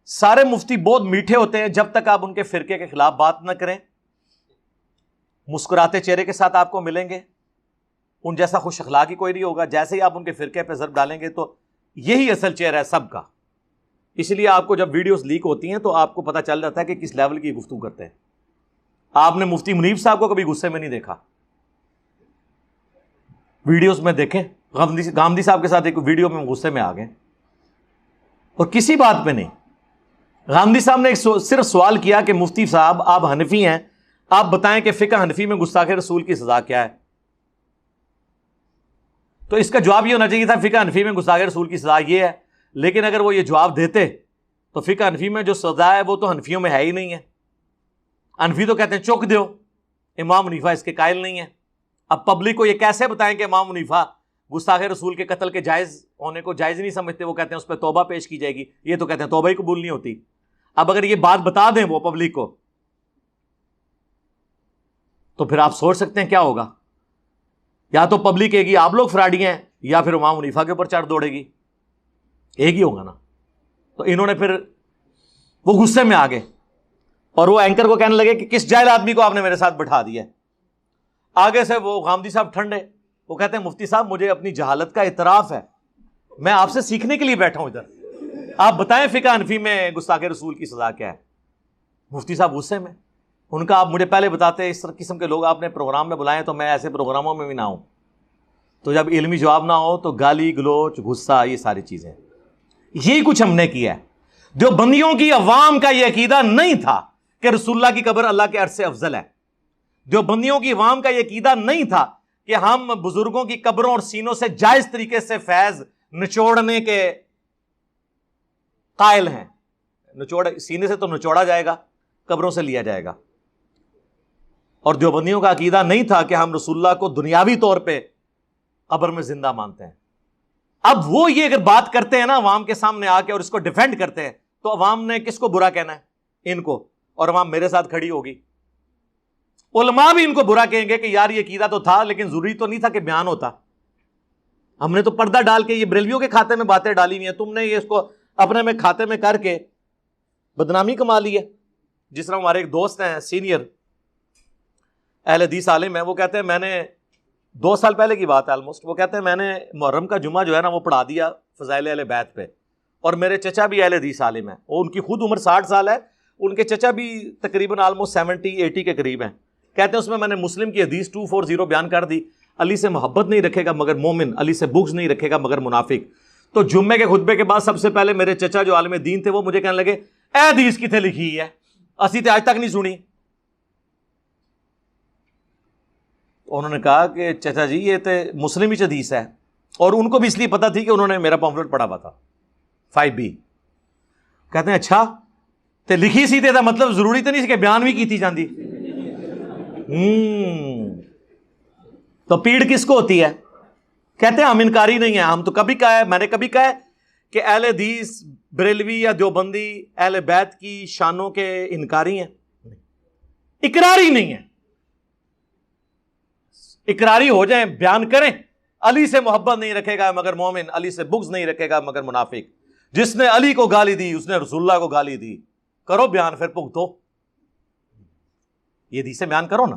سارے مفتی بہت میٹھے ہوتے ہیں جب تک آپ ان کے فرقے کے خلاف بات نہ کریں، مسکراتے چہرے کے ساتھ آپ کو ملیں گے، ان جیسا خوش اخلاقی کوئی نہیں ہوگا۔ جیسے ہی آپ ان کے فرقے پہ ضرب ڈالیں گے تو یہی اصل چہرہ ہے سب کا۔ اس لیے آپ کو جب ویڈیوز لیک ہوتی ہیں تو آپ کو پتہ چل جاتا ہے کہ کس لیول کی گفتگو کرتے ہیں۔ آپ نے مفتی منیب صاحب کو کبھی غصے میں نہیں دیکھا، ویڈیوز میں دیکھیں، غامدی صاحب کے ساتھ ایک ویڈیو میں غصے میں آ گئے اور کسی بات پہ نہیں۔ غامدی صاحب نے صرف سوال کیا کہ مفتی صاحب آپ حنفی ہیں، آپ بتائیں کہ فقہ حنفی میں گستاخ رسول کی سزا کیا ہے؟ تو اس کا جواب یہ ہونا چاہیے تھا فقہ حنفی میں گستاخ رسول کی سزا یہ ہے، لیکن اگر وہ یہ جواب دیتے تو فقہ حنفی میں جو سزا ہے وہ تو حنفیوں میں ہے ہی نہیں ہے۔ حنفی تو کہتے ہیں چوک دیو، امام حنیفہ اس کے قائل نہیں ہے۔ اب پبلک کو یہ کیسے بتائیں کہ امام حنیفہ گستاخ رسول کے قتل کے جائز ہونے کو جائز نہیں سمجھتے؟ وہ کہتے ہیں اس پہ توبہ پیش کی جائے گی، یہ تو کہتے ہیں توبہ ہی قبول نہیں ہوتی۔ اب اگر یہ بات بتا دیں وہ پبلک کو تو پھر آپ سوچ سکتے ہیں کیا ہوگا۔ یا تو پبلک کہے گی آپ لوگ فراڈی ہیں، یا پھر امام حنیفہ کے اوپر چڑھ دوڑے گی، ایک ہی ہوگا نا۔ تو انہوں نے پھر وہ غصے میں آ گئے اور وہ اینکر کو کہنے لگے کہ کس جاہل آدمی کو آپ نے میرے ساتھ بٹھا دیا ہے۔ آگے سے وہ غامدی صاحب ٹھنڈے، وہ کہتے ہیں مفتی صاحب مجھے اپنی جہالت کا اعتراف ہے، میں آپ سے سیکھنے کے لیے بیٹھا ہوں ادھر، آپ بتائیں فقہ حنفی میں گستاخ رسول کی سزا کیا ہے؟ مفتی صاحب غصے میں، ان کا آپ مجھے پہلے بتاتے اس قسم کے لوگ آپ نے پروگرام میں بلائے تو میں ایسے پروگراموں میں بھی نہ ہوں۔ تو جب علمی جواب نہ ہو تو گالی گلوچ غصہ یہ ساری چیزیں، یہی کچھ ہم نے کیا ہے۔ دیوبندیوں کی عوام کا یہ عقیدہ نہیں تھا کہ رسول اللہ کی قبر اللہ کے عرش سے افضل ہے۔ دیوبندیوں کی عوام کا یہ عقیدہ نہیں تھا کہ ہم بزرگوں کی قبروں اور سینوں سے جائز طریقے سے فیض نچوڑنے کے قائل ہیں۔ سینے سے تو نچوڑا جائے گا، قبروں سے لیا جائے گا۔ اور دیوبندیوں کا عقیدہ نہیں تھا کہ ہم رسول اللہ کو دنیاوی طور پہ قبر میں زندہ مانتے ہیں۔ اب وہ یہ اگر بات کرتے ہیں نا عوام کے سامنے آ کے اور اس کو ڈیفینڈ کرتے ہیں تو عوام نے کس کو برا کہنا ہے؟ ان کو، اور عوام میرے ساتھ کھڑی ہوگی۔ علماء بھی ان کو برا کہیں گے کہ یار یہ عقیدہ تو تھا لیکن ضروری تو نہیں تھا کہ بیان ہوتا، ہم نے تو پردہ ڈال کے یہ بریلویوں کے کھاتے میں باتیں ڈالی ہوئی ہیں، تم نے یہ اس کو اپنے میں کھاتے میں کر کے بدنامی کما لی ہے۔ جس طرح ہمارے ایک دوست ہیں سینئر اہل حدیث عالم ہیں، وہ کہتے ہیں میں نے 2 سال پہلے کی بات ہے آلموسٹ، وہ کہتے ہیں میں نے محرم کا جمعہ جو ہے نا وہ پڑھا دیا فضائل اہل بیت پہ، اور میرے چچا بھی اہل حدیث عالم ہیں، اور ان کی خود عمر 60 سال ہے، ان کے چچا بھی تقریباً آلموسٹ 70-80 کے قریب ہیں۔ کہتے ہیں اس میں نے مسلم کی حدیث 240 بیان کر دی، علی سے محبت نہیں رکھے گا مگر مومن، علی سے بغض نہیں رکھے گا مگر منافق۔ تو جمعے کے خطبے کے بعد سب سے پہلے میرے چچا جو عالم دین تھے وہ مجھے کہنے لگے اے حدیث کتنے لکھی ہے، اسی تے آج تک نہیں سنی۔ انہوں نے کہا کہ چچا جی یہ تے مسلم ہی حدیث ہے، اور ان کو بھی اس لیے پتا تھی کہ انہوں نے میرا پمفلٹ پڑھا ہوا تھا 5B۔ کہتے ہیں اچھا تے لکھی سی تے دا مطلب ضروری تو نہیں سی کہ بیان بھی کی تھی جاندی۔ تو پیڑ کس کو ہوتی ہے؟ کہتے ہیں ہم انکاری نہیں ہیں، ہم تو کبھی کہا ہے، میں نے کبھی کہا ہے کہ اہل حدیث بریلوی یا دیوبندی اہل بیت کی شانوں کے انکاری ہیں، اقراری نہیں ہے۔ اقراری ہو جائیں، بیان کریں، علی سے محبت نہیں رکھے گا مگر مومن، علی سے بغض نہیں رکھے گا مگر منافق، جس نے علی کو گالی دی اس نے رسول اللہ کو گالی دی، کرو بیان، پھر بھگتو، یہ حدیث سے بیان کرو نا۔